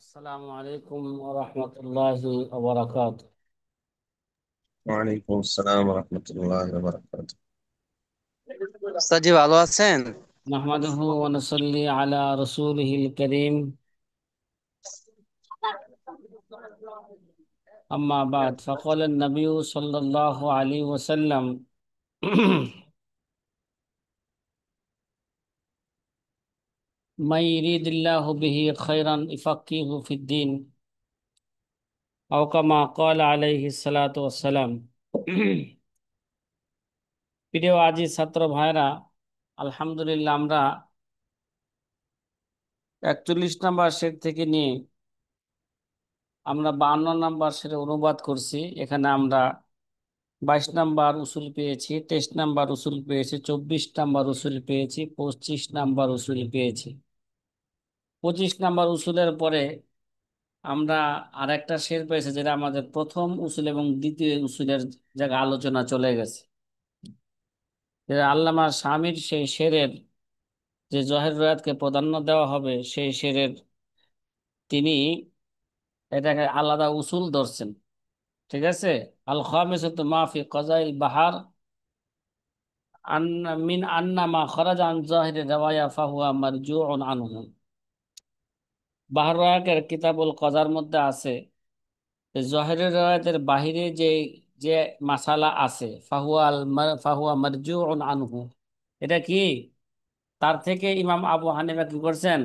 السلام عليكم ورحمة الله وبركاته. ওয়ালাইকুম আসসালাম রহমতুল্লাহ বারাকাতুহু। জি ভালো আছেন। نحمده ونصلي على رسوله الكريم. أما بعد فقال النبي صلى الله عليه وسلم من يريد الله به خيرا يفقهه في الدين أو كما قال عليه الصلاة والسلام. প্রিয় আজি ছাত্র ভাইরা, আলহামদুলিল্লাহ আমরা 41 নম্বর শের থেকে নিয়ে আমরা 52 নম্বর শেরে অনুবাদ করছি। এখানে আমরা 22 নাম্বার উসুল পেয়েছি, 23 নাম্বার উসুল পেয়েছি, 24 নাম্বার উসুল পেয়েছি, 25 নাম্বার উসুল পেয়েছি। 25 নাম্বার উসুলের পরে আমরা আর একটা শের পেয়েছি, যেটা আমাদের প্রথম উসুল এবং দ্বিতীয় উসুলের জায়গা আলোচনা চলে গেছে। যেটা আল্লামা শামির সেই শেরের যে জহের রায়াতকে প্রাধান্য দেওয়া হবে, সেই শেরের তিনি এটাকে আলাদা উসুল ধরছেন। ঠিক আছে। আল খামিসাতু মা ফি কাযাইল বাহার মিন আন্না মা খারাজা আন যাহিরি রিওয়ায়া ফাহুয়া মারজুউন আনহু। বাহর রায়াকের কিতাবুল কজার মধ্যে আছে যে জহিরের রিওয়ায়াতের বাহিরে যে যে মাসালা আছে ফাহুয়া মারজুউন আনহু, এটা কি তার থেকে ইমাম আবু হানিফা কি করছেন?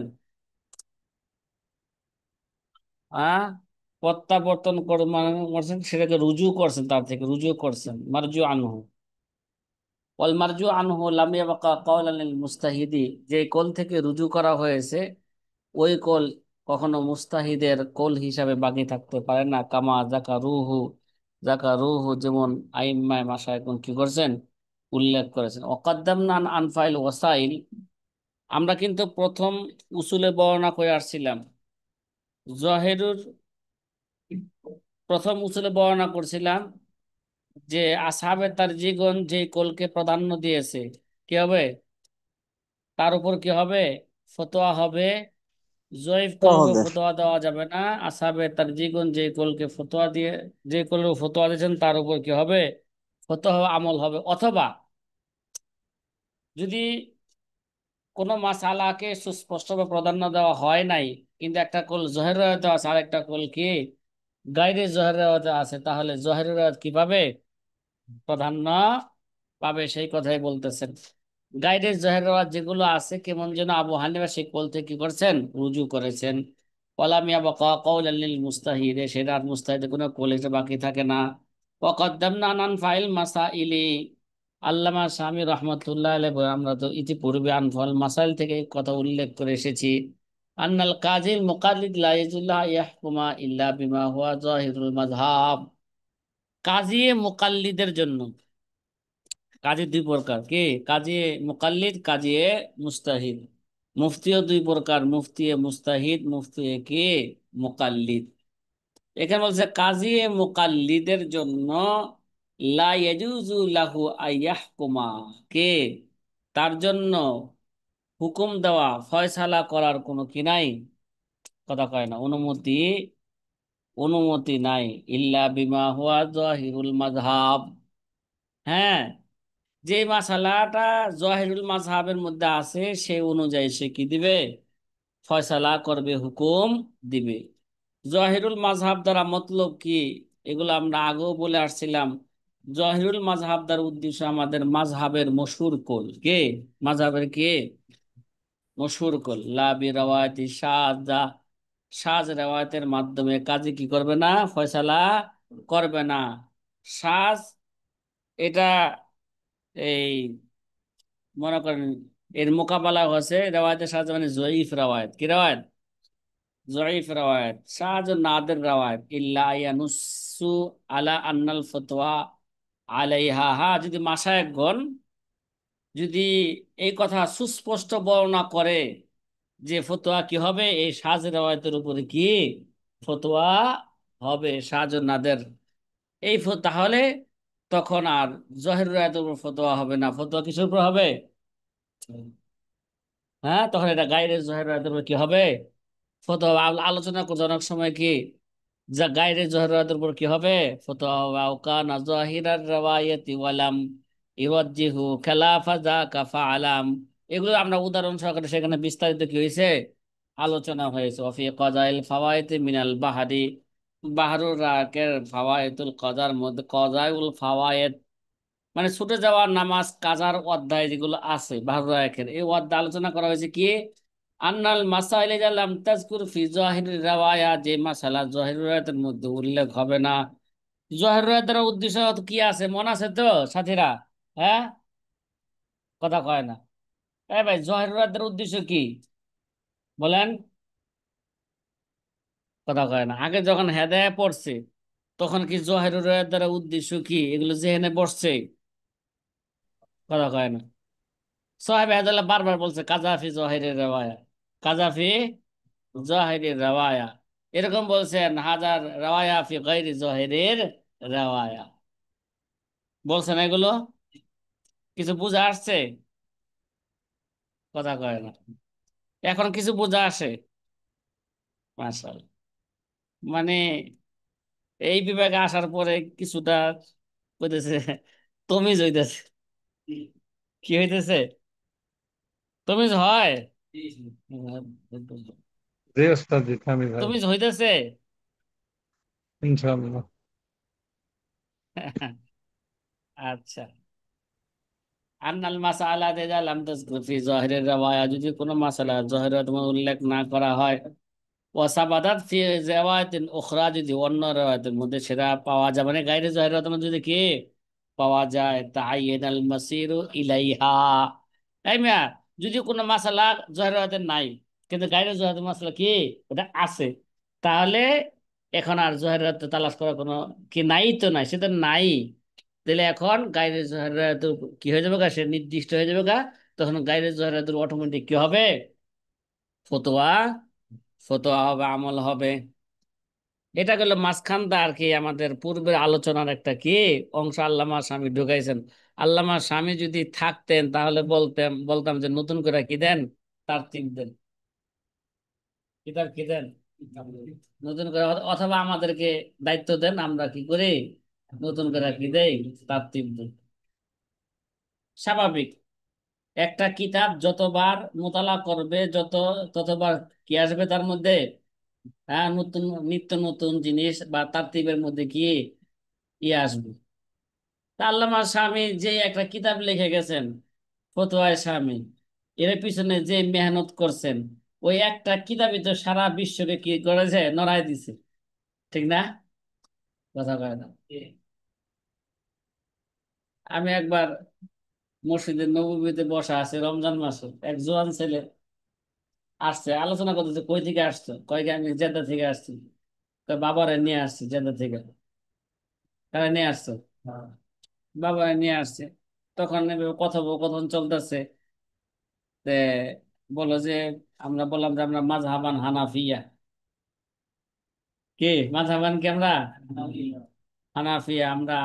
হ্যাঁ, প্রত্যাবর্তন করছেন, সেটাকে রুজু করছেন, তার থেকে রুজু করছেন, মারজু আনহু। ওয়াল মারজু আনহু লাম ইয়াবকা কাওলান লিল মুস্তাহিদি, যে কোল থেকে রুজু করা হয়েছে ওই কোল কখনো মুস্তাহিদের কোল হিসাবে বাকি থাকতে পারে না। কামা জাকা রুহু যেমন আইম্মায়ে মাশায়েখ কি করছেন, উল্লেখ করেছেন। ওয়াকাদ্দামনা আন আনফাইল ওয়াসাইল, আমরা কিন্তু প্রথম উসুলে বর্ণনা করে আসছিলাম জহেরুর, প্রথম উসুলে বর্ণনা করছিলাম যে আসহাবে তারজিগণ যে কোলকে প্রাধান্য দিয়েছে কি হবে, তার উপর কি হবে, ফতোয়া হবে। জয়ীফ তো কলকে হবে। ফতোয়া দেওয়া যাবে না। আসহাবে তারজিগুন যে কলকে ফতোয়া দিয়ে, যে কলের ফতোয়া দিয়েছেন তার উপর কি হবে, ফতোয়া আমল হবে। অথবা যদি কোনো মাসালাকে সুস্পষ্টভাবে প্রাধান্য দেওয়া হয় নাই, কিন্তু একটা কল জহের রায়তে আছে আর একটা কল কি গায়রে জহের রায়তে আছে, তাহলে জহের রায়ত কি পাবে, প্রাধান্য পাবে। সেই কথাই বলতেছেন। গাইডের জহের রাওয়াত যেগুলো আছে, কেমন যেন আবু হানিফা সেই কোল থেকে কি করছেন, রুজু করেছেন। ওয়ালামিয়া বাকা কাওলান লিল মুস্তাহিদে, সেটা আর মুস্তাহিদে কোনো কোল এসে বাকি থাকে না। ওয়াকাদ্দামনা আন ফাইল মাসাইলি, আল্লামা শামী রহমতুল্লাহ আলাইহি বলেন, আমরা তো ইতিপূর্বে আনফাল মাসাইল থেকে এই কথা উল্লেখ করে এসেছি। আন্নাল কাজিল মুকাল্লিদ লা ইয়াজুল্লাহ ইয়াহকুমা ইল্লা বিমা হুয়া যাহিরুল মাযহাব। কাজী মুকাল্লিদের জন্য, কাজী দুই প্রকার, কি কাজী মুকাল্লিদ, কাজী মুস্তাহিদ। মুফতিও দুই প্রকার, মুফতি মুস্তাহিদ, মুফতি কি মুকাল্লিদ। এখানে বলছে কাজী মুকাল্লিদের জন্য লা ইয়াজুজু লাহু আইয়াহকুমা, কে তার জন্য হুকুম দেওয়া, ফয়সালা করার কোনো কি নাই, কথা কয় না, অনুমতি, অনুমতি নাই। ইল্লা বিমা হুয়া যাহিরুল মাযহাব, হ্যাঁ, যে মাসালাটা জহিরুল মাযহাবের মধ্যে আছে সেই অনুযায়ী সে কি দিবে, ফয়সালা করবে, হুকুম দিবে। জহিরুল মাযহাব দ্বারা মতলব কি, এগুলো আমরা আগেও বলে আসছিলাম। জহিরুল মাযহাব দ্বারা উদ্দেশ্য আমাদের মাযহাবের মশহুর কোল, কে মাযহাবের কে মশহুর কোল। লা বি রাওয়ায়াতি শাযা, শায রেওয়ায়াতের মাধ্যমে কাজী কি করবে না, ফয়সালা করবে না। শায এটা এই মনে করেন এর মোকাবেলা হচ্ছে রেওয়ায়তের সাহায্যে, মানে জয়ীফ রেওয়ায়ত, কি রেওয়ায়ত, জয়ীফ রেওয়ায়ত, শায ও নাদির রেওয়ায়ত। ইল্লা ইয়ানুসু আলা আন্নাল ফতোয়া আলাইহা, হ্যাঁ, যদি মাশায়েখগণ যদি এই কথা সুস্পষ্ট বর্ণনা করে যে ফতোয়া কি হবে, এই শায রেওয়ায়তের উপরে কি ফতোয়া হবে, শায ও নাদের এই তাহলে তখন আর জহির রেওয়ায়তের উপর ফতোয়া হবে না। ফতোয়া কিসের উপর হবে, হ্যাঁ, তখন এটা গায়রে জহের রায়তের উপর কি হবে, ফতোয়া আলোচনা করছে অনেক সময় কি যা গায়রে জহরাতের উপর কি হবে, ফতোয়া ওয়া কানা যাহিরার রাওয়ায়াতি ওয়ালাম ইওয়াজ্জিহু খেলাফা যাকা ফাআলাম। এগুলো আমরা উদাহরণ সহকারে সেখানে বিস্তারিত কি হয়েছে, আলোচনা হয়েছে। ওয়াফি কাযাইল ফাওয়ায়েদ মিনাল বাহরি, বাহরুর রাকের ফাওয়ায়েদুল কাযার মধ্যে কাযাউল ফাওয়ায়েদ মানে ছুটে যাওয়ার নামাজ কাজার অধ্যায় যেগুলো আছে বাহুর রায়কের, এই অধ্যায় আলোচনা করা হয়েছে কি আন্নাল মাসাইলে জালাম তাজকুর ফি জাহির রাওয়ায়া, যে মাসালা জহির রায়াতের মধ্যে উল্লেখ হবে না। জহির রায়াতের উদ্দেশ্য কি আছে মনে আছে তো সাথীরা? হ্যাঁ, কথা কয় না। এ ভাই, জহির রায়াতের উদ্দেশ্য কি বলেন? কথা কয় না। আগে যখন হেদায়া পড়ছে তখন কি জহির রায়াতের উদ্দেশ্য কি এগুলো জেহেনে বসছে? কথা কয় না। সোহেব আদাল্লাহ বারবার বলছে কাজাফি জহিরের রেওয়ায়া, কাজাফি জহিরের রেওয়ায়া, এরকম বলছেন হাজার রেওয়ায়া ফি গায়রি জহিরের রেওয়ায়া, বলছেন এগুলো। কিছু বুঝা আসছে? কথা কয় না। এখন কিছু বুঝা আসে? মাশাআল্লাহ। মানে এই বিভাগে আসার পরে কিছুটা হইতেছে, তমিজ হইতেছে। কি হইতেছে? তমিজ হয়, জি ওস্তাদ, জি থামি ভাই, তমিজ হইতেছে। ইনশাআল্লাহ। আচ্ছা। আন্নাল মাসালা যা লাম তাজকুর ফি যাহিরের রাওয়ায়া, যদি কোনো মাসালা জহিরত উল্লেখ না করা হয়, ওয়াসাবাদাত ফি রিওয়ায়াতিন উখরা, যদি অন্য রিওয়ায়াতের মধ্যে সেটা পাওয়া যায়, মানে গায়রে জহিরত মধ্যে যদি কি পাওয়া যায়, তাআইয়ানাল মাসিরু ইলাইহা। এই মিয়া, যদি কোনো মাসালা জহিরতের নাই কিন্তু গায়রে জহিরতের মাসালা কি ওটা আছে, তাহলে এখন আর জহিরত তালাশ করার কোনো কি নাই, তো নাই, সেটা নাই। তাহলে এখন গায়রে জহিরত কি হয়ে যাবে গা, সে নির্দিষ্ট হয়ে যাবে গা। তখন গায়রে জহিরত অটোমেটিক কি হবে, ফতোয়া, ফতোয়া হবে, আমল হবে। এটা গেল মাঝখানটা আর কি আমাদের পূর্বের আলোচনার একটা কি অংশ আল্লামা স্বামী ঢুকাইছেন। আল্লামা স্বামী যদি থাকতেন তাহলে বলতাম যে নতুন করে কি দেন, তারতিব দেন, কিতাব কি দেন, নতুন করে, অথবা আমাদেরকে দায়িত্ব দেন, আমরা কি করি নতুন করে কি দেই, তারতিব দেই। স্বাভাবিক, একটা কিতাব যতবার মোতালা করবে ততবার কি আসবে তার মধ্যে, হ্যাঁ, নতুন নিত্য নতুন জিনিস বা তারতিবের মধ্যে কি ইয়ে আসবে। তা আল্লামা স্বামী যে একটা কিতাব লিখে গেছেন ফতোয়ায়ে স্বামী, এর পিছনে যে মেহনত করছেন, ওই একটা কিতাবই তো সারা বিশ্বকে কি করেছে, নড়াই দিছে। ঠিক না? কথা কয় না। আমি একবার মসজিদের নববীতে বসা আছে রমজান মাসে, এক জোয়ান ছেলে আসছে, আলোচনা করতেছে কই থেকে আসছো, কয় কি আমি জেদ্দা থেকে আসছি। কয় বাবারে নিয়ে আসছি জেদ্দা থেকে। তারা নিয়ে আসছো? হ্যাঁ। বাবারে নিয়ে আসছে। তখন এভাবে কথোপকথন চলতেছে। তে বলো যে, আমরা বললাম যে আমরা মাযহাবান হানাফিয়া। কি মাযহাবান কি আমরা? হানাফিয়া। আমরা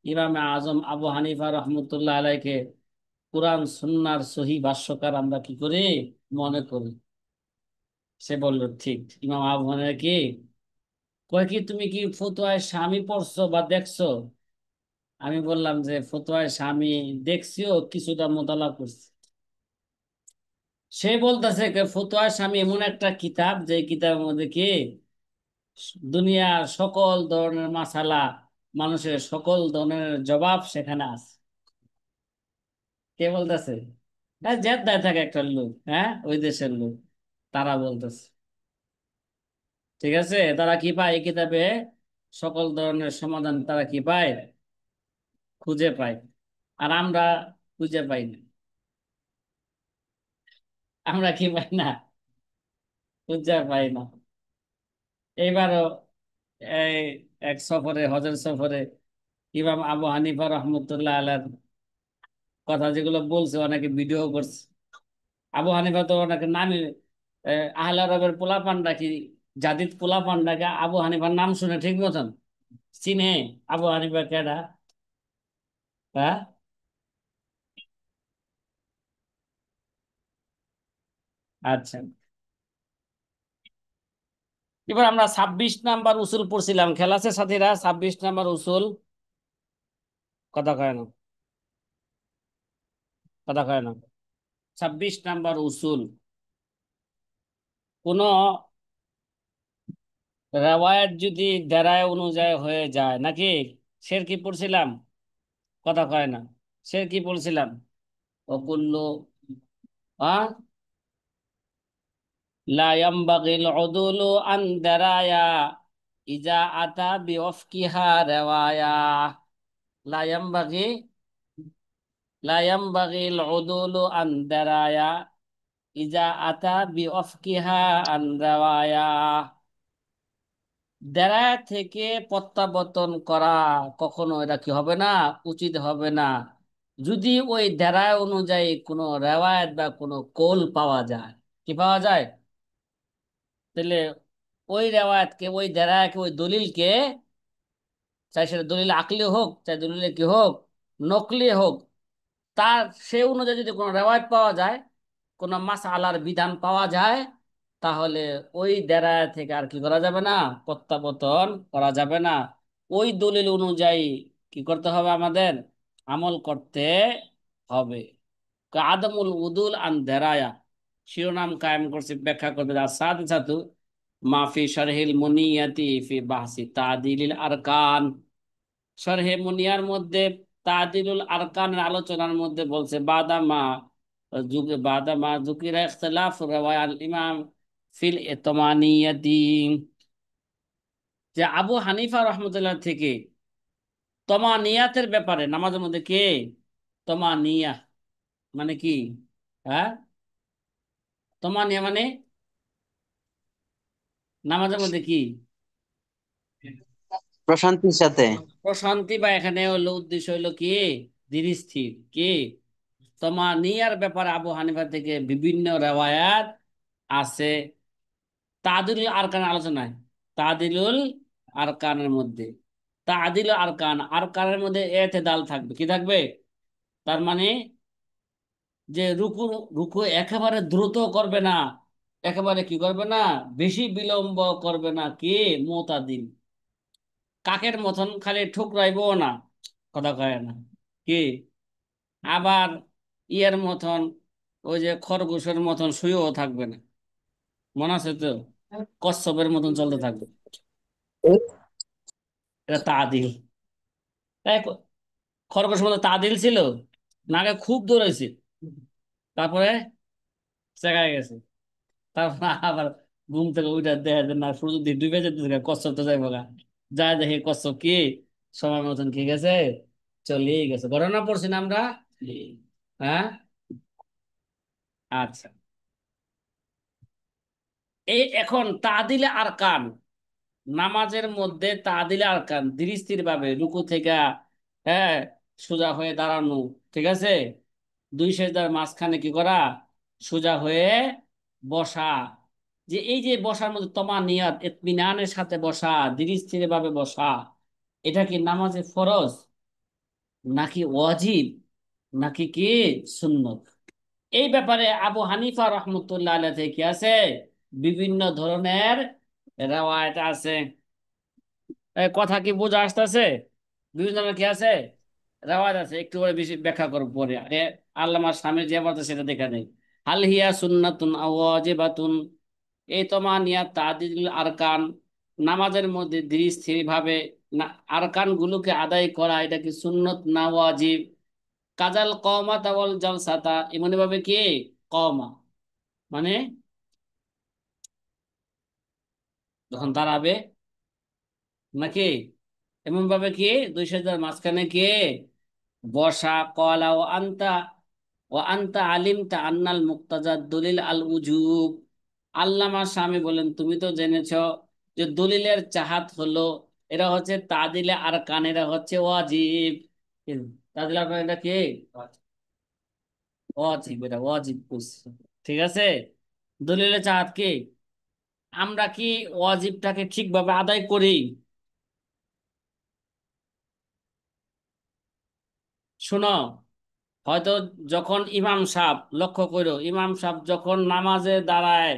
ইমামে আজম আবু হানিফা রহমতুল্লাহ আলাইকে কুরআন সুন্নাহর সহি ভাষ্যকার আমরা কি করি মনে করি। সে বলল ঠিক, ইমাম আবু হানিফা কি কয় কি তুমি কি ফতোয়ায়ে স্বামী পড়ছো বা দেখছো? আমি বললাম যে ফতোয়ায়ে স্বামী দেখছিও, কিছুটা মোতালা করছি। সে বলতেছে ফতোয়ায়ে স্বামী এমন একটা কিতাব যে কিতাবের মধ্যে কি দুনিয়ার সকল ধরনের মাসালা, মানুষের সকল ধরনের জবাব সেখানে আছে। কে বলতেছে? হ্যাঁ, জেদ্দায় থাকে একটা লোক, হ্যাঁ, ওই দেশের লোক, তারা বলতেছে। ঠিক আছে, তারা কি পায় এই কিতাবে, সকল ধরনের সমাধান তারা কি পায়, খুঁজে পায়। আর আমরা খুঁজে পাই না। আমরা কি পাই না, খুঁজে পাই না। এইবারও এই এক সফরে, হজের সফরে, ইমাম আবু হানিফা রহমতুল্লাহ আলার কথা যেগুলো বলছে অনেকে ভিডিও করছে। আবু হানিফা তো ওনাকে নামে আহলে আরবের পোলাপান ডাকি, জাদিদ পোলাপান ডাকে আবু হানিফার নাম শুনে ঠিক মতন চিনে আবু হানিফা কেডা? হ্যাঁ, আচ্ছা। এবার আমরা 26 নাম্বার উসুল পড়ছিলাম, খেলা আছে সাথীরা? 26 নাম্বার উসুল, কথা কয় না, কথা কয় না। 26 নাম্বার উসুল, কোন রেওয়ায়াত যদি দেরায় অনুযায়ী হয়ে যায় নাকি, সের কি পড়ছিলাম, কথা কয় না, সের কি পড়ছিলাম? অকুল্ল আহ লা ইয়ামবাগিল উদুলু আন দারায়া ইজা আতা বিওফকিহা রেওয়ায়া। লা ইয়ামবাগি লা ইয়ামবাগিল উদুলু আন দারায়া ইজা আতা বিওফকিহা আন রেওয়ায়া। দেরায়া থেকে প্রত্যাবর্তন করা কখনো এটা কি হবে না, উচিত হবে না, যদি ওই দেরায় অনুযায়ী কোনো রেওয়ায়াত বা কোনো কৌল পাওয়া যায়। কি পাওয়া যায়? তাহলে ওই রেওয়ায়াতকে, ওই দেরায়াকে, ওই দলিলকে, চাই সেটা দলিল আকলি হোক, চাই দলিল কি হোক, নকলি হোক, তার সে অনুযায়ী যদি কোনো রেওয়ায়ত পাওয়া যায়, কোনো মাসআলার বিধান পাওয়া যায়, তাহলে ওই দেরায়া থেকে আর কি করা যাবে না, প্রত্যাবর্তন করা যাবে না। ওই দলিল অনুযায়ী কি করতে হবে আমাদের, আমল করতে হবে। আদমুল উদুল আন দেরায়া শিরোনাম কায়েম করছে, ব্যাখ্যা করবে আর সাথে সাথে মাফি শারহিল মুনিয়াতি ফি বাহসি তাদিলিল আরকান। শরহে মুনিয়ার মধ্যে তাদিলুল আরকানের আলোচনার মধ্যে বলছে, বাদামা যুকিরা ইখতিলাফ রাওয়ায়াল ইমাম ফিল ইতমানিয়াতি, যে আবু হানিফা রহমতুল্লাহ থেকে তমানিয়াতের ব্যাপারে, নামাজের মধ্যে কে তমানিয়া মানে কি, হ্যাঁ, তমানিয়া মানে নামাজের মধ্যে কি, প্রশান্তির সাথে। প্রশান্তি, বা এখানে হলো উদ্দেশ্য হলো কি, ধীর স্থির কি। তমানিয়ার ব্যাপারে আবু হানিফা থেকে বিভিন্ন রেওয়ায়াত আছে তাদিলুল আরকান আলোচনায়। তাদিলুল আরকানের মধ্যে, তাদিল আরকান, আরকানের মধ্যে এতেদাল থাকবে, কি থাকবে, তার মানে যে রুকু, রুকু একেবারে দ্রুত করবে না, একেবারে কি করবে না, বেশি বিলম্ব করবে না, কি মুতাদিল, কাকের মতন খালি ঠুকরাইবো না, কথা কয় না কি, আবার ইয়ের মতন, ওই যে খরগোশের মতন শুয়েও থাকবে না, মনে আছে তো, কচ্ছপের মতন চলতে থাকবে, এটা তাদিল। তাই খরগোশের মতো তাদিল ছিল, নাকে খুব দৌড়াইছে, তারপরে চেকায় গেছে, তারপর আবার ঘুম থেকে উঠে দেখা যায় না, সূর্য দিয়ে ডুবে যেতে, কচ্ছপ তো যাইব গা, যায় দেখে কচ্ছপ কি সময় মতন কি গেছে, চলেই গেছে। ঘটনা পড়ছি না আমরা, হ্যাঁ, আচ্ছা। এই এখন তাদিলে আরকান, নামাজের মধ্যে তাদিলে আরকান, ধীর স্থির ভাবে রুকু থেকে, হ্যাঁ, সোজা হয়ে দাঁড়ানো, ঠিক আছে, দুই সেজদার মাঝখানে কি করা, সোজা হয়ে বসা, যে এই যে বসার মধ্যে তমানিয়াত, ইতমিনানের সাথে বসা, ধীর স্থির ভাবে বসা, এটা কি নামাজে ফরজ নাকি ওয়াজিব নাকি কি সুন্নত? এই ব্যাপারে আবু হানিফা রহমতুল্লাহ আলাইহি থেকে কি আছে, বিভিন্ন ধরনের রেওয়ায়েত আছে। কথা কি বোঝা আসতেছে? বিভিন্ন ধরনের কি আছে, রেওয়ায়েত আছে, একটু করে বেশি ব্যাখ্যা করব পরে। আল্লামা স্বামী যে বলতে সেটা দেখা নেই। হাল হিয়া সুন্নাতুন আও ওয়াজিবাতুন, এই তমানিয়া তাদিল আরকান, নামাজের মধ্যে ধীর স্থির ভাবে আরকান গুলোকে আদায় করা, এটা কি সুন্নত না ওয়াজিব? কাজাল কওমা তাওয়াল জালসাতা, এমনি ভাবে কি কওমা মানে যখন দাঁড়াবে, নাকি এমন ভাবে কি দুই সেজদার মাঝখানে কি বসা। কলা ও আনতা আলিমতা আন্নাল মুক্তাজাদ দলিল আল উজুব, আল্লামা স্বামী বলেন তুমি তো জেনেছ যে দলিলের চাহাত হলো, এরা হচ্ছে তাদিলে আরকান, এরা হচ্ছে ওয়াজিব। তাদিলে আরকান এটা কি ওয়াজিব, এটা ওয়াজিব করছে, ঠিক আছে। দলিলের চাহাত কি, আমরা কি ওয়াজিবটাকে ঠিকভাবে আদায় করি? শোনো, হয়তো যখন ইমাম সাহেব, লক্ষ্য করো, ইমাম সাহেব যখন নামাজে দাঁড়ায়,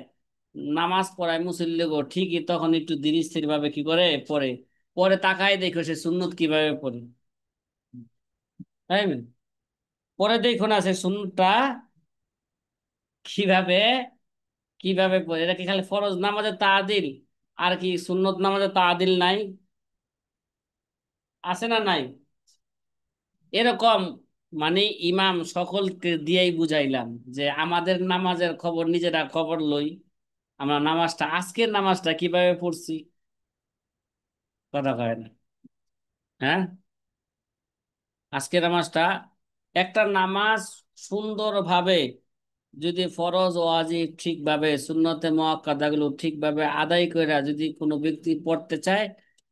নামাজ পড়ায় মুসল্লি গো, ঠিকই তখন একটু ধীর স্থির ভাবে কি করে পড়ে, পরে তাকায় দেখো সে সুন্নত কিভাবে পড়ে, তাই না? পরে দেখো না সে সুন্নতটা কিভাবে কিভাবে পড়ে। এটা কি খালি ফরজ নামাজের তাআদিল, আর কি সুন্নত নামাজের তাআদিল নাই? আছে না নাই? এরকম মানে ইমাম সকলকে দিয়েই বুঝাইলাম যে আমাদের নামাজের খবর নিজেরা খবর লই, আমরা নামাজটা আজকের নামাজটা কিভাবে পড়ছি, কথা কয় না। হ্যাঁ, আজকের নামাজটা, একটা নামাজ সুন্দরভাবে যদি ফরজ ওয়াজিব ঠিকভাবে সুন্নতে মুআক্কাদাগুলো ঠিকভাবে আদায় করে যদি কোনো ব্যক্তি পড়তে চায়,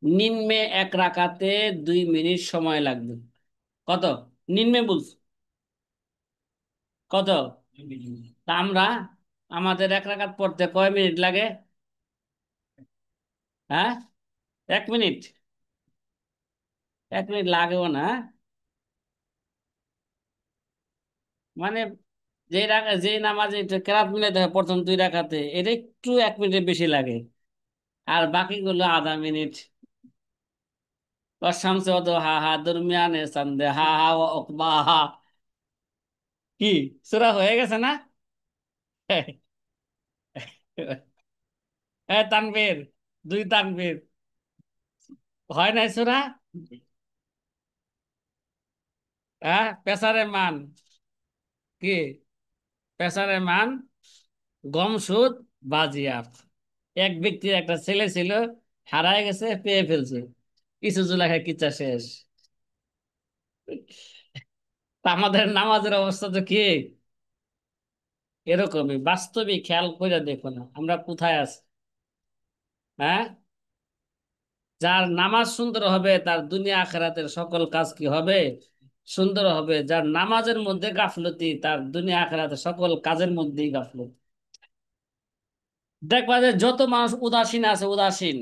নিম্নে এক রাকাতে 2 মিনিট সময় লাগবে। কত? নিম্নে বলছি কত? তা আমরা, আমাদের এক রাকাত পড়তে কয় মিনিট লাগে? হ্যাঁ, 1 মিনিট? 1 মিনিট লাগেও না, হ্যাঁ? মানে যে নামাজে কেরাত মিলাতে হয় প্রথম 2 রাকাতে, এটা একটু 1 মিনিটের বেশি লাগে, আর বাকিগুলো আধা মিনিট। শামসে অত হা হা দরমিয়ানে সন্ধে হা হা ও অকবা হা। কি সূরা হয়ে গেছে না? হ্যাঁ, তানবীর, 2 তাকবীর। হয় নাই সূরা? হ্যাঁ, পেসারে মান কি? পেসারে মান গম সুদ বাজিয়াত। এক ব্যক্তির একটা ছেলে ছিল, হারায় গেছে, পেয়ে ফেলছে, কিছু জুলাখা কিচ্ছা শেষ। তা আমাদের নামাজের অবস্থা তো কি এরকমই, বাস্তবিক খেয়াল করে দেখো না আমরা কোথায় আছি। হ্যাঁ, যার নামাজ সুন্দর হবে তার দুনিয়া আখিরাতের সকল কাজ কি হবে? সুন্দর হবে। যার নামাজের মধ্যে গাফলতি তার দুনিয়া আখিরাতের সকল কাজের মধ্যেই গাফলতি। দেখবা যে যত মানুষ উদাসীন আছে, উদাসীন,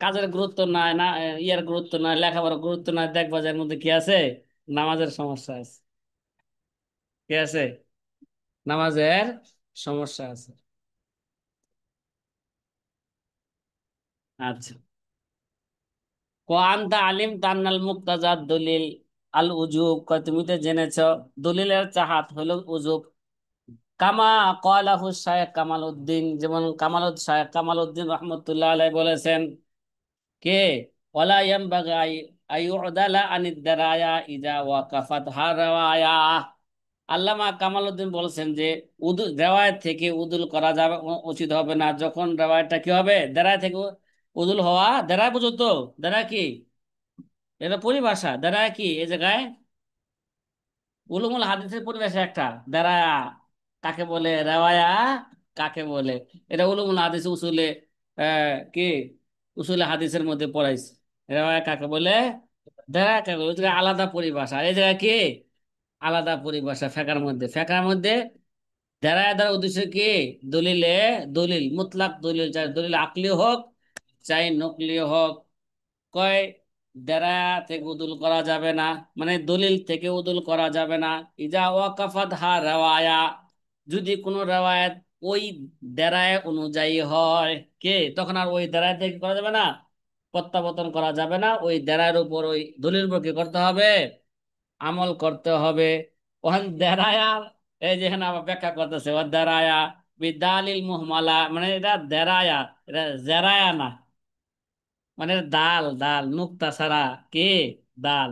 কাজের গুরুত্ব নাই, না ইয়ার গুরুত্ব নাই, লেখাপড়ার গুরুত্ব নাই, দেখবা যে এর মধ্যে কি আছে? নামাজের সমস্যা আছে। কি আছে? নামাজের সমস্যা আছে। আচ্ছা, কোরআন তা আলিম তান্নাল মুক্তাজাত দলিল আল উজুব, কয় তুমি তো জেনেছো দলিলের চাহাত হলো উজুব। কামা কয়লাহু শায়েখ কামাল উদ্দিন, যেমন শায়েখ কামাল উদ্দিন রহমতুল্লাহ আলাই বলেছেন, কে ওয়ালা ইয়ানবাগি আইয়ুদালা আনিদ দারায়া ইজা ওয়াকাফাত হারাওয়ায়া। আল্লামা কামাল উদ্দিন বলেছেন যে রেওয়ায়ত থেকে উদুল করা যাবে, উচিত হবে না যখন রেওয়ায়তটা কি হবে, দেরায় থেকে উদুল হওয়া। দেরায় বুঝো তো? দেরায় কি? এটা পরিভাষা। দেরায় কি এই জায়গায় উলুমুল হাদিসের পরিভাষা একটা। দেরায়া কাকে বলে, রেওয়ায়া কাকে বলে, এটা উলুমুল হাদিস উসুলে কি উসুলে হাদিসের মধ্যে পড়াইছে। রেওয়ায়া কাকে বলে, দেরায়া কাকে বলে, ওই জায়গায় আলাদা পরিভাষা। এই জায়গায় কি আলাদা পরিভাষা ফেকার মধ্যে। ফেকার মধ্যে দেরায়া দ্বারা উদ্দেশ্য কি? দলিলে, দলিল মুতলাক দলিল, চাই দলিল আকলি হোক চাই নকলি হোক। কয় দ্বারা থেকে উদুল করা যাবে না, মানে দলিল থেকে উদুল করা যাবে না। ইজা ওয়াকাফাত হা রেওয়ায়া, যদি কোনো রেওয়ায়াত ওই দেরায় অনুযায়ী হয়, কে তখন আর ওই দেরায় থেকে করা যাবে না, প্রত্যাবর্তন করা যাবে না। ওই দেরায়ের উপর, ওই দলিল উপর কি করতে হবে? আমল করতে হবে। ওখান দেরায়া, এই যেখানে আবার ব্যাখ্যা করতেছে ও দেরায়া বিদালিল মুহমালা, মানে এটা দেরায়া, এটা জেরায়া না, মানে দাল দাল নুক্তা ছাড়া, কি দাল,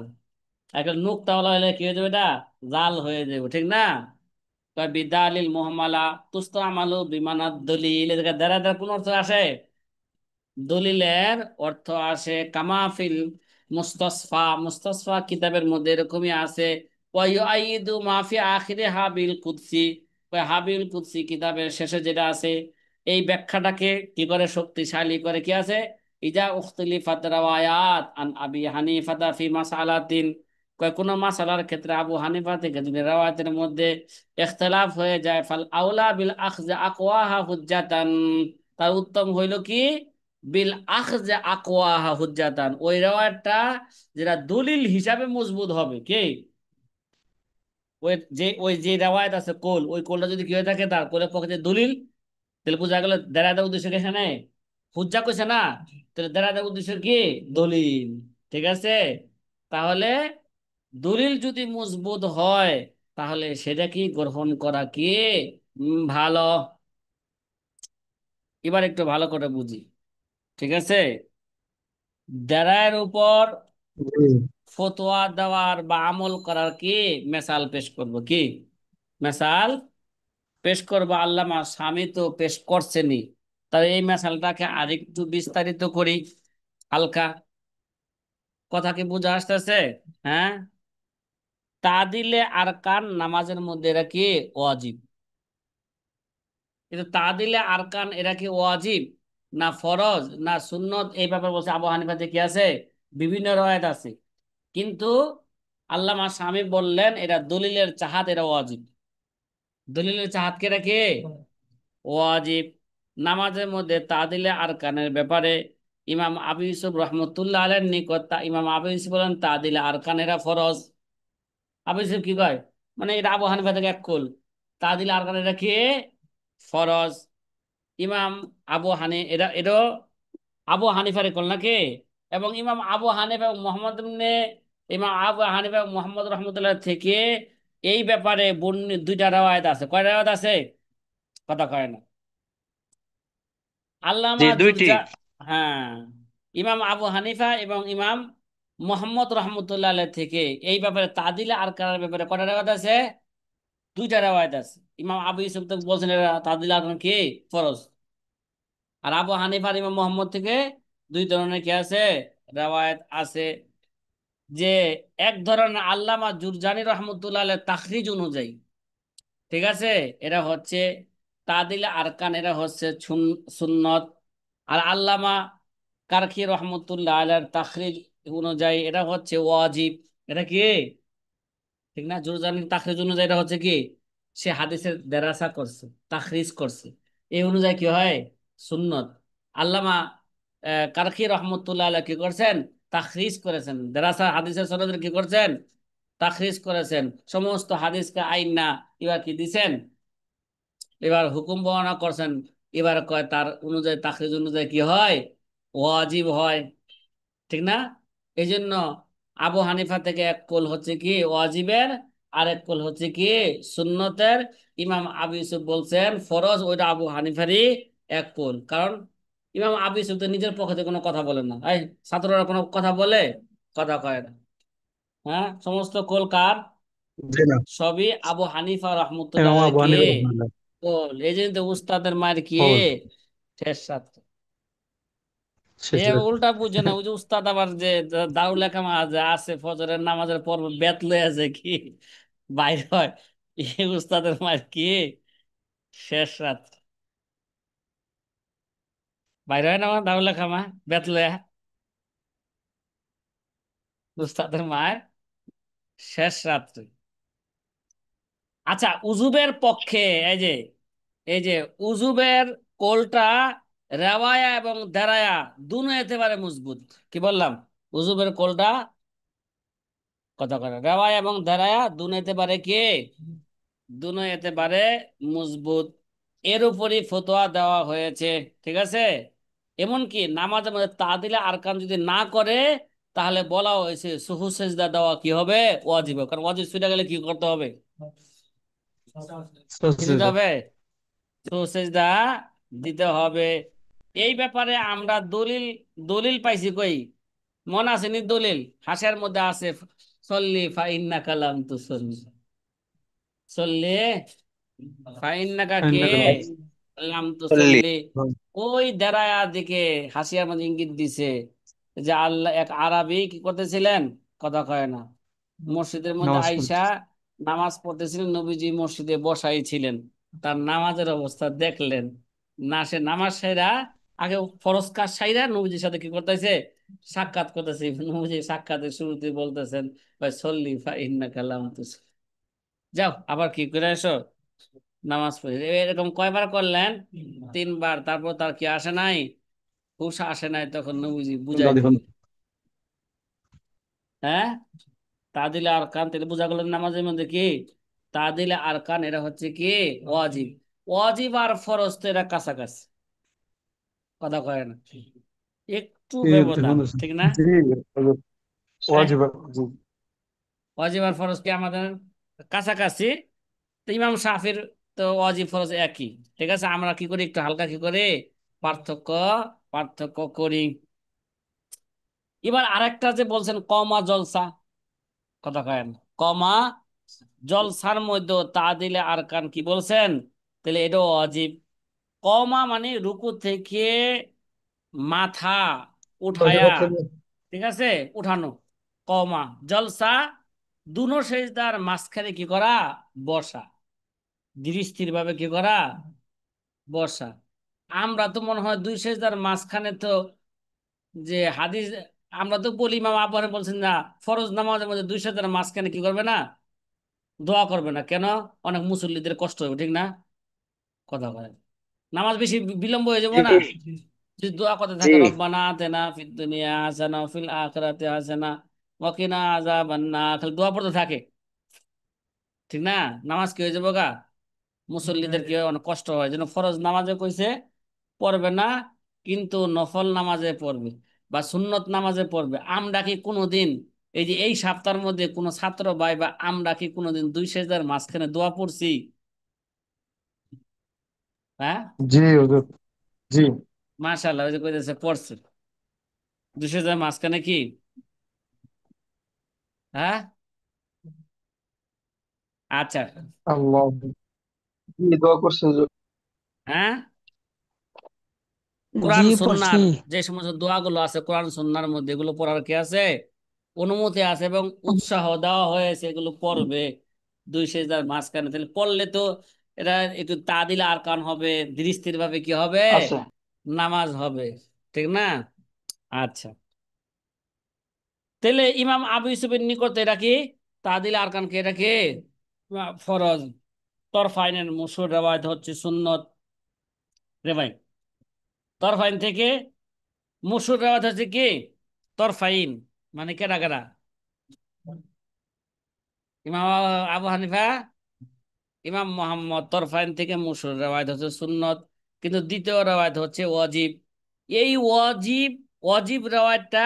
একটা নুক্তা বলা হলে কি হয়ে যাবে, এটা জাল হয়ে যাবে, ঠিক না? কয় বিদালিল মুহমালা তুস্তামালু বিমানাদ দলিল, এদিকে দ্বারা দ্বারা কোন অর্থ আসে? দলিলের অর্থ আসে। কামাফিল মুস্তাসফা, মুস্তাসফা কিতাবের মধ্যে এরকমই আছে। ওয়াইয়ুআইয়িদু মাফি আখিরে হাবিল কুদসি, ওই হাবিল কুদসি কিতাবের শেষে যেটা আছে, এই ব্যাখ্যাটাকে কি করে শক্তিশালী করে, কি আছে? ইজা উখতিলিফাত রাওয়ায়াত আন আবি হানিফা ফি মাসআলাতিন, কয় কোন মাসালার ক্ষেত্রে আবু হানিফা থেকে যদি রাওয়ায়াতের মধ্যে ইখতিলাফ হয়ে যায়, ফাল আউলা বিল আখযে আকওয়াহা হুজ্জাতান, তার উত্তম হইল কি? বিল আখযে আকওয়াহা হুজ্জাতান, ওই রাওয়ায়াতটা যেটা দলিল হিসাবে মজবুত হবে, কি ওই যে রাওয়ায়াত আছে কোল, ওই কোলটা যদি কি হয়ে থাকে তার কোলের পক্ষে দলিল, তাহলে বোঝা গেল দেরাদের উদ্দেশ্য কি এখানে হুজ্জা কইছে না, তাহলে দেরাদের উদ্দেশ্য কি দলিল। ঠিক আছে, তাহলে দলিল যদি মজবুত হয় তাহলে সেটা কি গ্রহণ করা কি ভালো। এবার একটু ভালো করে বুঝি। ঠিক আছে, দেরায়ের উপর জি। ফতোয়া দেওয়ার বা আমল করার কি মেসাল পেশ করব কি মেসাল পেশ করবো। আল্লামা স্বামী তো পেশ করছেনই, তাই এই মেসালটাকে আরেকটু বিস্তারিত করি হালকা। কথা কি বুঝে আসতেছে? হ্যাঁ, তাদিলে আরকান নামাজের মধ্যে এরা কি ওয়াজিব, কিন্তু তাদিলে আরকান এরা কি ওয়াজিব না ফরজ না সুন্নত, এই ব্যাপারে বলছে আবু হানিফাতে কি আছে বিভিন্ন রওয়ায়াত আছে। কিন্তু আল্লামা স্বামী বললেন এরা দলিলের চাহাত, এরা ওয়াজিব। দলিলের চাহাত কে রাখে ওয়াজিব। নামাজের মধ্যে তাদিলে আরকানের ব্যাপারে ইমাম আবু ইউসুফ রহমতুল্লাহ আলের নিকট ইমাম আবু ইউসুফ বলেন তাদিলে আরকানেরা ফরজ। আবু ইউসুফ কি কয়, মানে এটা আবু হানিফা থেকে এক কুল, তাদিলে আরকানেরা কি ফরজ। ইমাম আবু হানি এরা এটা আবু হানিফারে কল নাকি। এবং ইমাম আবু হানিফা এবং মোহাম্মদ ইমাম আবু হানিফা এবং মোহাম্মদ রহমতুল্লাহ থেকে এই ব্যাপারে দুইটা রাওয়ায়াত আছে। কয় রাওয়ায়াত আছে? কথা কয় না। জি, আল্লামা দুইটি। জুরজা, হ্যাঁ, ইমাম আবু হানিফা এবং ইমাম মোহাম্মদ রহমতুল্লাহ আলাইহি থেকে এই ব্যাপারে তাদিলে আর কারার ব্যাপারে কয়টা রাওয়ায়াত আছে? দুইটা রাওয়ায়াত আছে। ইমাম আবু ইউসুফ তো বলছেন এরা তাদিলে আর কি ফরজ, আর আবু হানিফা আর ইমাম মোহাম্মদ থেকে দুই ধরনের কি আছে রাওয়ায়াত আছে। যে এক ধরনের আল্লামা জুরজানি রহমতুল্লাহ আলাইহি তাখরিজ অনুযায়ী, ঠিক আছে, এরা হচ্ছে তাদিলে আরকান, এরা হচ্ছে সুন্নত। আর আল্লামা কারখি রহমতুল্লাহ আলাইহির তাখরিজ অনুযায়ী এটা হচ্ছে ওয়াজিব। এটা কি ঠিক না? জুরজানির তাখরিজ অনুযায়ী এটা হচ্ছে কি সে হাদিসের দেরাসা করছে, তাখরিজ করছে, এই অনুযায়ী কি হয় সুন্নত। আল্লামা কারখি রহমতুল্লাহ আলাইহি কি করছেন তাখরিজ করেছেন, দেরাসা হাদিসের সনদের কি করছেন তাখরিজ করেছেন, সমস্ত হাদিসকে আইন না এবার কি দিছেন, এবার হুকুম বর্ণনা করছেন। এবার কয় তার অনুযায়ী তাখরিজ অনুযায়ী কি হয় ওয়াজিব হয়। ঠিক না? এই জন্য আবু হানিফা থেকে এক কল হচ্ছে কি ওয়াজিবের, আর এক কল হচ্ছে কি সুন্নতের। ইমাম আবু ইউসুফ বলছেন ফরজ, ওইটা আবু হানিফারই এক কল। কারণ ইমাম আবু ইউসুফ তো নিজের পক্ষে থেকে কোনো কথা বলেন না, এই ছাত্ররা কোনো কথা বলে? কথা কয় না। হ্যাঁ, সমস্ত কল কার? জি না। সবই আবু হানিফা রহমতুল্লাহ ইমাম আলাইহি আবু কি হানিফা রহমাতুল্লাহ। কল। এই জন্য তো উস্তাদের মায়ের কি কল শেষ সাথ। এ শেষের। উল্টা বুঝে না, ওই যে উস্তাদ আবার যে দারুল কামা যে আছে ফজরের নামাজের পর বেত লয়ে আছে কি বাইর হয়, এই উস্তাদের মার কি শেষ রাত বাইর হয় না দারুল কামা বেত লয়া, উস্তাদের মায়ের শেষ রাত্রে। আচ্ছা, উজুবের পক্ষে এই যে এই যে উজুবের কোলটা রেওয়ায়া এবং দেরায়া দুনো একেবারে মজবুত। কি বললাম? উজুবের কোলটা কথা কথা রেওয়ায়া এবং দেরায়া দুনো একেবারে কি দুনো একেবারে মজবুত। এর উপরই ফতোয়া দেওয়া হয়েছে। ঠিক আছে, এমনকি নামাজের মধ্যে তাদিলে আরকান যদি না করে তাহলে বলা হয়েছে সুহু সেজদা দেওয়া কি হবে ওয়াজিব হবে। কারণ ওয়াজিব ছুটে গেলে কি করতে হবে? কি দিতে সসিদা। হবে? সুহু সেজদা দিতে হবে। এই ব্যাপারে আমরা দলিল দলিল পাইছি কই? মনে আছে নি দলিল? হাসের মধ্যে আছে সল্লি ফা ইন্নাকা লাম তুসল্লি, সল্লি ফাইন্নাকা কে ইন্নাকা লাম লাম চল্লি। তুসল্লি। ওই দাঁড়ায়া দিকে হাসিয়ার মধ্যে ইঙ্গিত দিছে যে আল্লাহ এক আরবি কি করতেছিলেন, কথা কয় না, মসজিদের মধ্যে নামাজ আইসা পড়তে। নামাজ পড়তেছিলেন, নবীজি মসজিদে বসাই ছিলেন। তার নামাজের অবস্থা দেখলেন না, সে নামাজ সাইরা আগে ফরজ কাজ সাইরা নবীজির সাথে কি করতেছে সাক্ষাৎ করতেছে। নবীজি সাক্ষাতের শুরুতে বলতেছেন ভাই সল্লি ফা ইন্নাকা লাম তুসল্লি, যাও আবার কি করে এসো নামাজ পড়ি। এরকম কয়বার করলেন? তিনবার। তারপর তার কি আসে নাই, হুশ আসে নাই, তখন নবীজি বুঝাই দাদি হল। দিলেন। হ্যাঁ, তাদিলে আরকান, তাহলে বোঝা গেল নামাজের মধ্যে কি তাদিলে আরকান এরা হচ্ছে কি ওয়াজিব। ওয়াজিব আর ফরজ তো এরা কাছাকাছি, কথা কয় না, একটু জি ব্যবধান, দেখুন আছে। ঠিক না? জি হুজুর, হ্যাঁ, ওয়াজিব। জি ওয়াজিব আর ফরজ কি আমাদের কাছাকাছি? তো ইমাম শাফির তো ওয়াজিব ফরজ একই। ঠিক আছে, আমরা কি করি, একটু হালকা কি করি, পার্থক্য পার্থক্য করি। এবার আরেকটা যে বলছেন কমা জলসা, কথা কয়েন, কমা জলসার মধ্যে তাদিলে আরকান কি বলছেন, তাহলে এটাও অজীব। কমা মানে রুকু থেকে মাথা ওয়াজিব উঠায়া, থেকে। ঠিক আছে, উঠানো। কমা জলসা দুনো সেজদার মাঝখানে কি করা, বসা, ধীর স্থির ভাবে কি করা, বসা। আমরা তো মনে হয় দুই সেজদার মাঝখানে তো যে হাদিস, আমরা তো বলি ইমাম আবু হানিফা বলছেন না, ফরজ নামাজের মধ্যে দুই সেজদার মাঝখানে কি করবে না, দোয়া করবে না। কেন? অনেক মুসল্লিদের কষ্ট হবে, ঠিক না? কথা বলে, নামাজ বেশি বিলম্ব হয়ে যাবো না, যদি দোয়া করতে জি থাকে রব্বানা আতিনা ফিদ দুনিয়া হাসানা ওয়া ফিল আখিরাতি হাসানা ওয়া কিনা আযাবান নার, খালি দোয়া পড়তে থাকে, ঠিক না? নামাজ কি হয়ে যাবো গা, মুসল্লিদের কি হয়, অনেক কষ্ট হয়। যেন ফরজ নামাজে কইছে পড়বে না, কিন্তু নফল নামাজে পড়বে বা সুন্নত নামাজে পড়বে। আমরা কি কোনোদিন, এই যে এই সপ্তাহের মধ্যে কোনো ছাত্র ভাই বা আমরা কি কোনোদিন দুই সেজদার মাঝখানে দোয়া পড়ছি? হ্যাঁ, জি হুজুর। জি মাশাআল্লাহ, ওই যে কইতেছে পড়ছে, দুই সেজদার মাঝখানে কি, হ্যাঁ, আচ্ছা, আল্লাহ। জি দোয়া করছে হুজুর। হ্যাঁ, জি কোরআন পড়ছি। সুন্নাহর যে সমস্ত দোয়াগুলো আছে কোরআন সুন্নাহর মধ্যে, এগুলো পড়ার কি আছে, অনুমতি আছে এবং উৎসাহ দেওয়া হয়েছে এগুলো পড়বে দুই সেজদার মাঝখানে। তাহলে পড়লে তো এটা একটু তাদিল আরকান হবে, ধীর স্থির ভাবে কি হবে, আছে। নামাজ হবে, ঠিক না? আচ্ছা, তাহলে ইমাম আবু ইউসুফের নিকট এটা কি, তাদিল আরকান কি, এটা কি ফরজ। তরফাইনের মশহুর রেওয়ায়ত হচ্ছে সুন্নত, রে ভাই, তরফাইন থেকে মশহুর রেওয়ায়ত হচ্ছে কি, তরফাইন মানে কেডা কেডা, ইমাম আবু হানিফা, ইমাম মোহাম্মদ, তরফাইন থেকে মশহুর রেওয়ায়ত হচ্ছে সুন্নত, কিন্তু দ্বিতীয় রেওয়ায়ত হচ্ছে ওয়াজিব। এই ওয়াজিব, ওয়াজিব রেওয়ায়তটা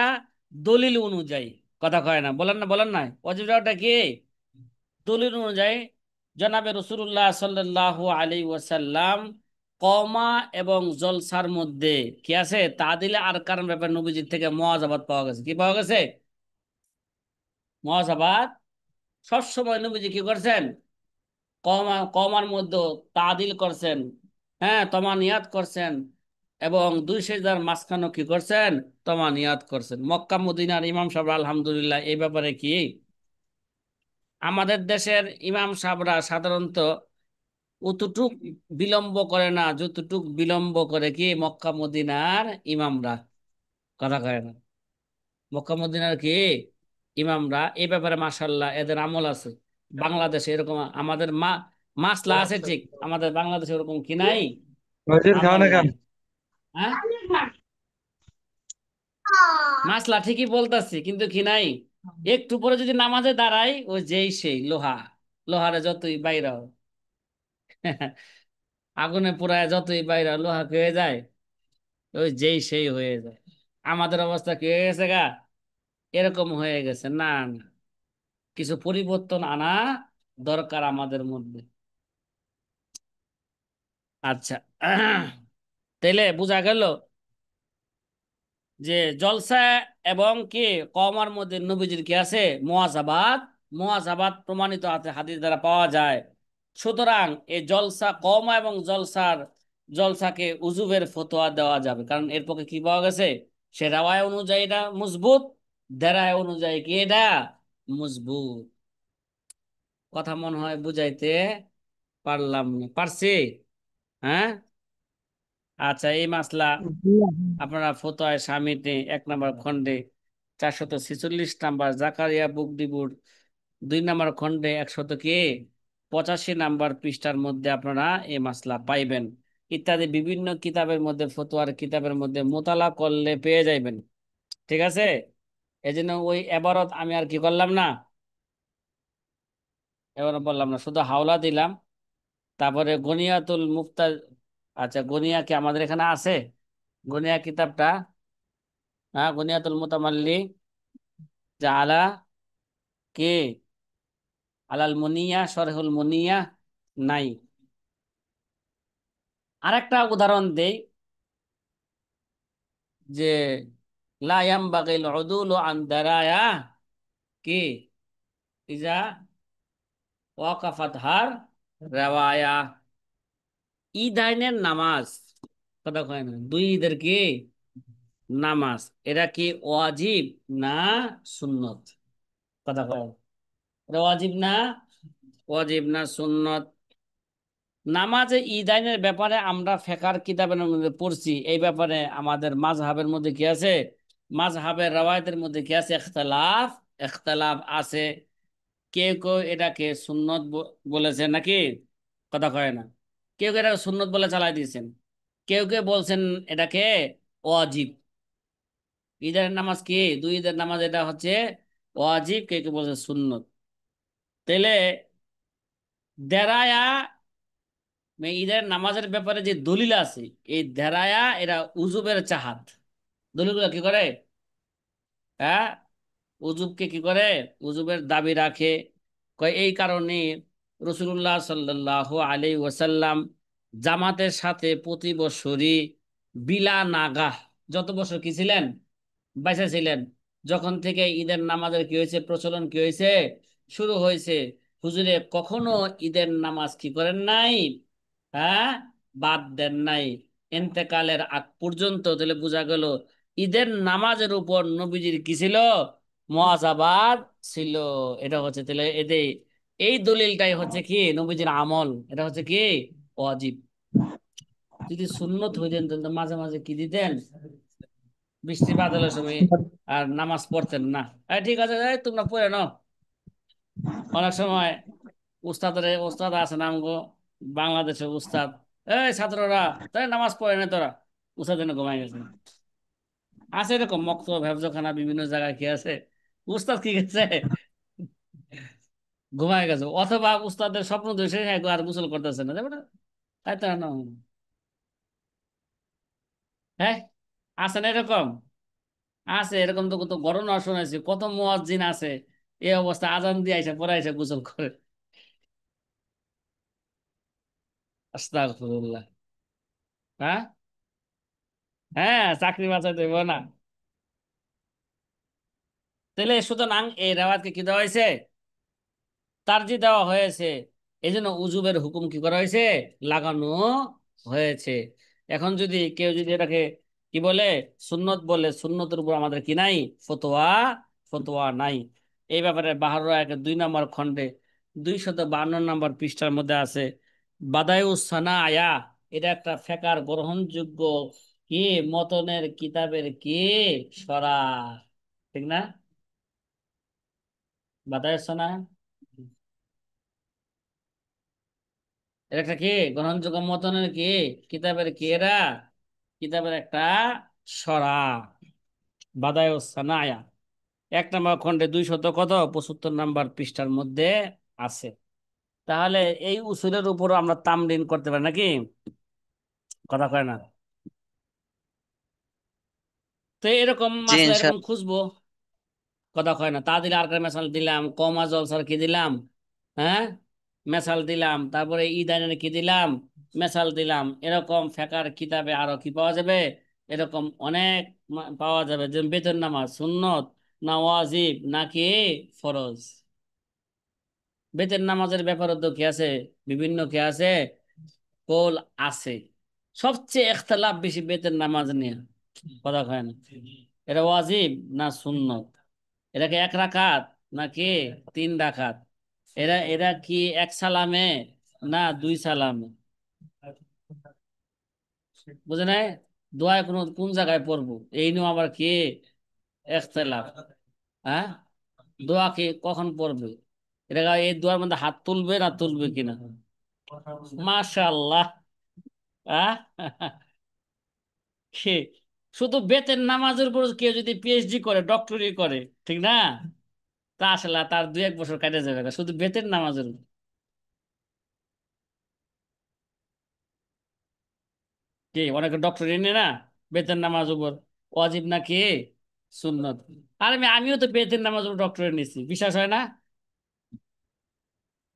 দলিল অনুযায়ী, কথা কয় না, বলেন না, বলেন না, ওয়াজিব রেওয়ায়তটা কি, দলিল অনুযায়ী জনাবে রসুল্লাহ সাল্লাল্লাহু আলাইহি ওয়াসাল্লাম কমা এবং জলসার মধ্যে কি আছে, তাদিলে আর কারণ ব্যাপারে নবীজির থেকে মুআযাবাত পাওয়া গেছে। কি পাওয়া গেছে? মুআযাবাত। সবসময় নবীজি কি করছেন, কমার মধ্যে তাদিল করছেন, হ্যাঁ, তমানিয়াত করছেন, এবং দুই সেজদার মাঝখানে কি করছেন, তমানিয়াত করছেন। মক্কা মদিনার ইমাম সাহেব আলহামদুলিল্লাহ এই ব্যাপারে কি, আমাদের দেশের ইমাম সাহেবরা সাধারণত অতটুক বিলম্ব করে না যতটুক বিলম্ব করে কি মক্কা মদিনার ইমামরা, কথা কয় না, মক্কা মদিনার কি ইমামরা এই ব্যাপারে মাশাআল্লাহ এদের আমল আছে। বাংলাদেশে এরকম আমাদের মাসলা আছে ঠিক, আমাদের বাংলাদেশে এরকম কি নাই, ওয়াজিব খাও আমল না খান। নাই। হ্যাঁ, মাসলা ঠিকই বলতাছি কিন্তু কি নাই, একটু পরে যদি নামাজে দাঁড়াই ওই যেই সেই লোহা, লোহারে যতই বাইরে আগুনে পোড়ায় যতই বাইরে লোহা হয়ে যায়, ওই যেই সেই হয়ে যায়। আমাদের অবস্থা কি হয়ে গেছে গা, এরকম হয়ে গেছে। না না, কিছু পরিবর্তন আনা দরকার আমাদের মধ্যে। আচ্ছা, তাইলে বোঝা গেল যে জলসা এবং কি কমার মধ্যে নবীজির কি আছে, মুআযাবাত, মুআযাবাত প্রমাণিত আছে, হাদিস দ্বারা পাওয়া যায়। সুতরাং এই জলসা কমা এবং জলসাকে উজুবের ফতোয়া দেওয়া যাবে, কারণ এর পক্ষে কি পাওয়া গেছে, সে রাওয়ায় অনুযায়ী এটা মজবুত, দেরায় অনুযায়ী কি এটা মজবুত। কথা মনে হয় বুঝাইতে পারলাম না, পারছি? হ্যাঁ, আচ্ছা, এই মাসলা আপনারা ফতোয়ায় সামিতে 1 নম্বর খণ্ডে 446 নম্বর, জাকারিয়া বুক ডিবুর 2 নম্বর খণ্ডে 185 নম্বর পৃষ্ঠার মধ্যে আপনারা এই মাসলা পাইবেন। ইত্যাদি বিভিন্ন কিতাবের মধ্যে, ফতোয়ার কিতাবের মধ্যে মোতালা করলে পেয়ে যাইবেন, ঠিক আছে? এই জন্য ওই এবারত আমি আর কি করলাম না, এবার বললাম না, শুধু হাওলা দিলাম, তারপরে গনিয়াতুল মুফতা, আচ্ছা গনিয়া কি আমাদের এখানে আছে? গনিয়া কিতাবটা, হ্যাঁ, গনিয়াতুল মুতামাল্লি, যা আলা কে আলাল মুনিয়া, শরহুল মুনিয়া নাই। আরেকটা উদাহরণ দেই, যে লা ইয়ামবাগিল উদুলু আন দারায়া কি ইজা ওয়াকাফাত হার রাওয়ায়া। ঈদাইনের নামাজ, কথা কয় না, দুই ঈদের কি নামাজ, এটা কি ওয়াজিব না সুন্নত? কথা কয়, এটা ওয়াজিব না, ওয়াজিব না সুন্নত? নামাজে ঈদাইনের ব্যাপারে আমরা ফেকার কিতাবের মধ্যে পড়ছি, এই ব্যাপারে আমাদের মাযহাবের মধ্যে কি আছে, মাযহাবের রওয়ায়াতের মধ্যে কি আছে, ইখতিলাফ, ইখতিলাফ আছে। কেউ কেউ এটাকে সুন্নত বলেছে নাকি, কথা কয় না, কেউ কেউ এটাকে সুন্নত বলে চালাই দিয়েছেন, কেউ কেউ বলছেন এটাকে ওয়াজিব। ঈদের নামাজ কি, দুই ঈদের নামাজ এটা হচ্ছে ওয়াজিব, কেউ কেউ বলছে সুন্নত। তাহলে দেরায়া ঈদের নামাজের ব্যাপারে যে দলিল আছে, এই দেরায়া এরা উজুবের চাহাত, দলিলগুলো কি করে, হ্যাঁ, উজুবকে কি করে, উজুবের দাবি রাখে। কয় এই কারণে রসুল্লাহ সাল্লাল্লাহু আলাইহি ওয়াসাল্লাম জামাতের সাথে প্রতি বছরই বিলা নাগাহ, যত বছর কি ছিলেন, বাইসা ছিলেন, যখন থেকে ঈদের নামাজের কি হয়েছে, প্রচলন কি হয়েছে, শুরু হয়েছে, হুজুরে কখনো ঈদের নামাজ কি করেন নাই, হ্যাঁ, বাদ দেন নাই, এন্তেকালের আগ পর্যন্ত। তাহলে বোঝা গেল ঈদের নামাজের উপর নবীজির কি ছিল, মুআযাবাত ছিল। এটা হচ্ছে তাহলে এদের এই দলিলটাই হচ্ছে কি নবীজির আমল, এটা হচ্ছে কি ওয়াজিব। যদি সুন্নত হইতেন তাহলে তো মাঝে মাঝে কি দিতেন, বৃষ্টি বাদলের সময় আর নামাজ পড়তেন না। ঠিক আছে, এই তোমরা পড়ে নাও। অনেক সময় উস্তাদের, উস্তাদ আছে নাম গো, বাংলাদেশের উস্তাদ, এই ছাত্ররা তাই নামাজ পড়ে না তোরা, উস্তাদ যেন ঘুমাই গেছে। আছে এরকম মক্তব হেফজখানা বিভিন্ন জায়গায় কি আছে, উস্তাদ কি গেছে ঘুমায় গেছে, অথবা উস্তাদের স্বপ্ন দোষে আর গোসল করতেছে না, যাবে না, তাই তো না, হ্যাঁ, আছে না এরকম, আছে এরকম, তো কত ঘটনা শোনাইছি, কত মুয়াজ্জিন আছে এই অবস্থা, আজান দিয়ে আইসা পরে আইসা গোসল করে। আস্তাগফিরুল্লাহ। হ্যাঁ, হ্যাঁ, চাকরি বাঁচাই দেবো না। তাহলে সুতরাং এই রেওয়াজকে কি দেওয়া হয়েছে, তারজি দেওয়া হয়েছে, এই জন্য উজুবের হুকুম কি করা হয়েছে, লাগানো হয়েছে। এখন যদি কেউ যদি এটাকে কি বলে, সুন্নত বলে, সুন্নতের উপর আমাদের কি নাই, ফতোয়া, ফতোয়া নাই। এই ব্যাপারে বাহার একের 2 নম্বর খণ্ডে 252 নম্বর পৃষ্ঠার মধ্যে আছে বাদায়ুস সানা আয়া, এটা একটা ফেকার গ্রহণযোগ্য কি মতনের কিতাবের কি সরা, ঠিক না? বাদায়ুস সানা এটা একটা কি গ্রহণযোগ্য মতনের কি কিতাবের কি, এরা কিতাবের একটা সরা, বাদায়ুস সানায়া, 1 নম্বর খণ্ডে 275 নম্বর পৃষ্ঠার মধ্যে আছে। তাহলে এই উসুলের উপরও আমরা তামরিন করতে পারি নাকি, কথা কয় না? তো এরকম জি মাসলা এরকম ইনশাআল্লাহ। খুঁজবো, কথা কয় না, তা দিলে আর একটা মেসাল দিলাম, কমা জলসার কি দিলাম, হ্যাঁ, মেসাল দিলাম, তারপরে ঈদানের কি দিলাম, মেসাল দিলাম। এরকম ফেকার কিতাবে আরো কি পাওয়া যাবে, এরকম অনেক পাওয়া যাবে, যে বেতন নামাজ সুন্নত না ওয়াজিব নাকি ফরজ। বেতের নামাজের ব্যাপারে তো কি আছে, বিভিন্ন কি আছে, কল আছে। সবচেয়ে ইখতিলাফ বেশি বেতের নামাজ নিয়ে, কথা কয় না, এটা ওয়াজিব না সুন্নত, এটা কি 1 রাকাত নাকি 3 রাকাত, এরা এরা কি এক সালামে না 2 সালামে, বুঝে নাই, দোয়া কোন কোন জায়গায় পড়বো, এই নিয়ে আবার কি ইখতিলাফ, হ্যাঁ, দোয়া কি কখন পড়বে, এটা এই দোয়ার মধ্যে হাত তুলবে না তুলবে কিনা, মাশাআল্লাহ, আহ সে শুধু বেতের নামাজের উপর কেউ যদি পিএইচডি করে, ডক্টরি করে, ঠিক না, তা আসলে তার 2-1 বছর কাটে যাবে না, শুধু বেতের নামাজের উপর। কি অনেকে ডক্টর এনে না বেতের নামাজ উপর ওয়াজিব না কি সুন্নত। আর আমিও তো বেতের নামাজ উপর ডক্টর নিছি, বিশ্বাস হয় না?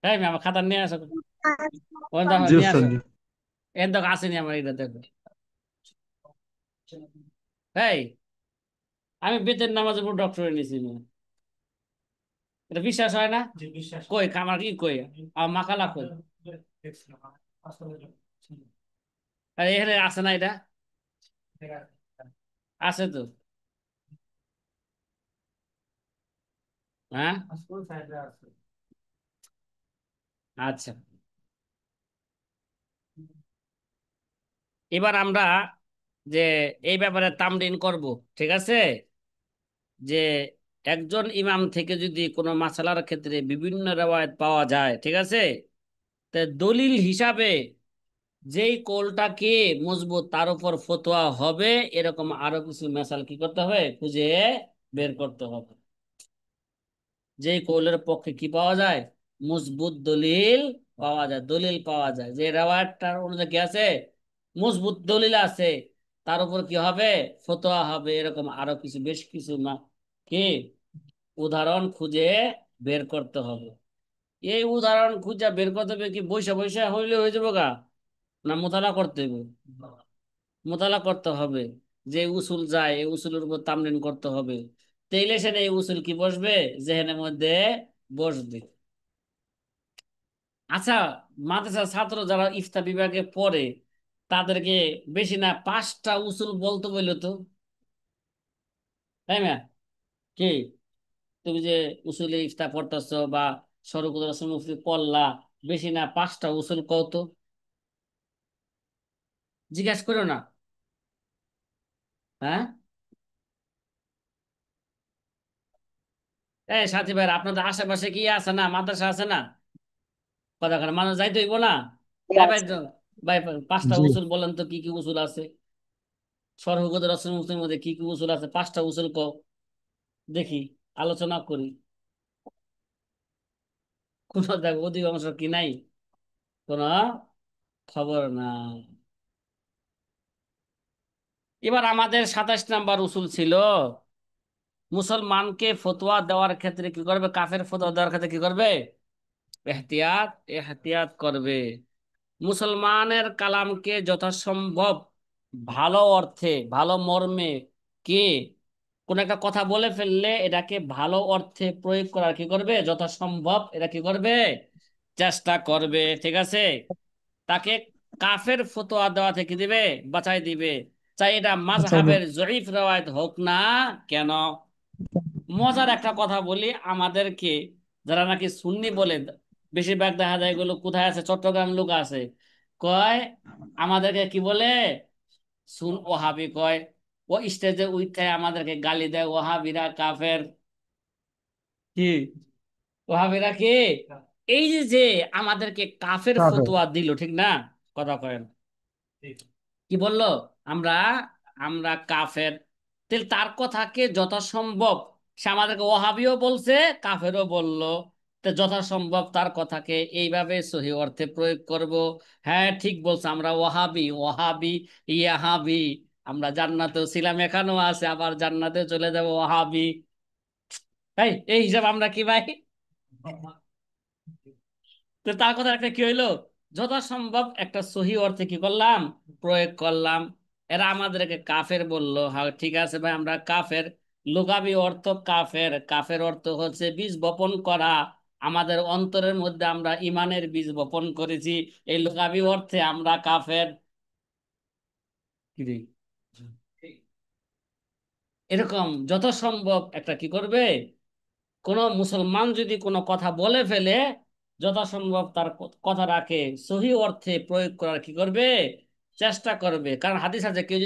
তাই আমার খাতা নিয়ে আসো, ওখান দেখো জি নিয়ে ওস্তাদ আসো। জি। এখান দেখো আসেনি আমার, এটা দেখো। এই আমি বেতের নামাজ উপর ডক্টর নিছি না, এটা বিশ্বাস হয় না? কই আমার কি কই, আমার মাকালা কই? আরে এখানে আছে না এটা? আছে তো। হ্যাঁ, আচ্ছা। এবার আমরা যে এই ব্যাপারে তামরিন করব, ঠিক আছে? যে একজন ইমাম থেকে যদি কোনো মাসালার ক্ষেত্রে বিভিন্ন রেওয়ায়েত পাওয়া যায়, ঠিক আছে, তা দলিল হিসাবে যেই কৌলটাকে মজবুত তার উপর ফতোয়া হবে, এরকম আরো কিছু মেসাল কি করতে হবে, খুঁজে বের করতে হবে। যেই কৌলের পক্ষে কি পাওয়া যায়, মজবুত দলিল পাওয়া যায়, দলিল পাওয়া যায়, যে রেওয়ায়তটার অনুযায়ী কি আছে, মজবুত দলিল আছে, তার উপর কি হবে, ফতোয়া হবে। এরকম আরো কিছু, বেশ কিছু কি উদাহরণ খুঁজে বের করতে হবে। এই উদাহরণ খুঁজে বের করতে হবে কি বৈশা বৈশা হইলে হয়ে যাবো গা, না মোতালা করতে হবে? মোতালা করতে হবে। যে উসুল যায় এই উসুলের উপর তামরিন করতে হবে। তেইলে সেটা এই উসুল কি বসবে, জেহেনের মধ্যে বসবে। আচ্ছা, মাদ্রাসার ছাত্র যারা ইফতা বিভাগে পড়ে, তাদেরকে বেশি না 5টা উসুল বলতে বললো তো, তাই না? কি তুমি যে উসুলে ইফতা পড়তেছ বা শরকুল রসুল মুফতি পড়লা, বেশি না 5টা উসুল কত? জিজ্ঞাসা করো না। হ্যাঁ, এই সাথী ভাই, আপনাদের আশেপাশে কি আছে না, মাদ্রাসা আছে না? কতখানে মানুষ যাইতে হইব না? এই ভাই ভাই, 5টা জি উসুল বলেন তো, কি কি উসুল আছে? শরকুল রসুল মুফতির মধ্যে কি কি উসুল আছে? 5টা উসুল দেখি, আলোচনা করি। কোন দেখ অধিকাংশ কি নাই, কোন খবর নাই। এবার আমাদের 27 নম্বর উসুল ছিল, মুসলমানকে ফতোয়া দেওয়ার ক্ষেত্রে কি করবে, কাফের ফতোয়া দেওয়ার ক্ষেত্রে কি করবে, এহতিয়াত এহতিয়াত করবে। মুসলমানের কালামকে যথাসম্ভব ভালো অর্থে, ভালো মর্মে, কি কোন একটা কথা বলে ফেললে এটাকে ভালো অর্থে প্রয়োগ করার কি করবে, যথাসম্ভব এটা কি করবে, চেষ্টা করবে, ঠিক আছে? তাকে কাফের ফতোয়া দেওয়া থেকে দিবে, বাঁচাই দিবে, চাই এটা আচ্ছা মাযহাবের জয়ীফ রওয়ায়েত হোক না কেন। মজার একটা কথা বলি, আমাদেরকে যারা নাকি সুন্নি বলে, বেশিরভাগ দেখা যায় এগুলো কোথায় আছে, চট্টগ্রাম লোক আছে, কয় আমাদেরকে কি বলে, সুন ওহাবি কয়। ও স্টেজে উঠে আমাদেরকে গালি দেয়, ওহাবিরা কাফের। কি ওহাবিরা কি? এই যে যে আমাদেরকে কাফের কাফের। ফতোয়া দিল, ঠিক না? কথা কয়, কি বললো, আমরা আমরা কাফের। তাহলে তার কথাকে যথাসম্ভব, সে আমাদেরকে ওহাবিও বলছে, কাফেরও বলল, তো যথাসম্ভব তার কথাকে এইভাবে সহি অর্থে প্রয়োগ করব। হ্যাঁ ঠিক বলছে, আমরা ওহাবি, ওহাবি ইয়াহাবি, আমরা জান্নাতেও ছিলাম, এখানেও আছে, আবার জান্নাতে চলে যাব, ওহাবি। তাই এই হিসাব আমরা কি ভাই? তো তার কথা একটা কি হইলো, যথাসম্ভব একটা সহি অর্থে কি করলাম, প্রয়োগ করলাম। এরা আমাদেরকে কাফের বললো, হ্যাঁ ঠিক আছে ভাই, আমরা কাফের। লুগাবি অর্থ কাফের, কাফের অর্থ হচ্ছে বীজ বপন করা। আমাদের অন্তরের মধ্যে আমরা ইমানের বীজ বপন করেছি, এই লুগাবি অর্থে আমরা কাফের। কি রে? এরকম যথাসম্ভব একটা কি করবে, কোন মুসলমান যদি কোনো কথা বলে ফেলে, যথাসম্ভব তার কথাটাকে সহি অর্থে প্রয়োগ করার কি করবে, চেষ্টা করবে। কারণ হাদিস আছে, কেউ যদি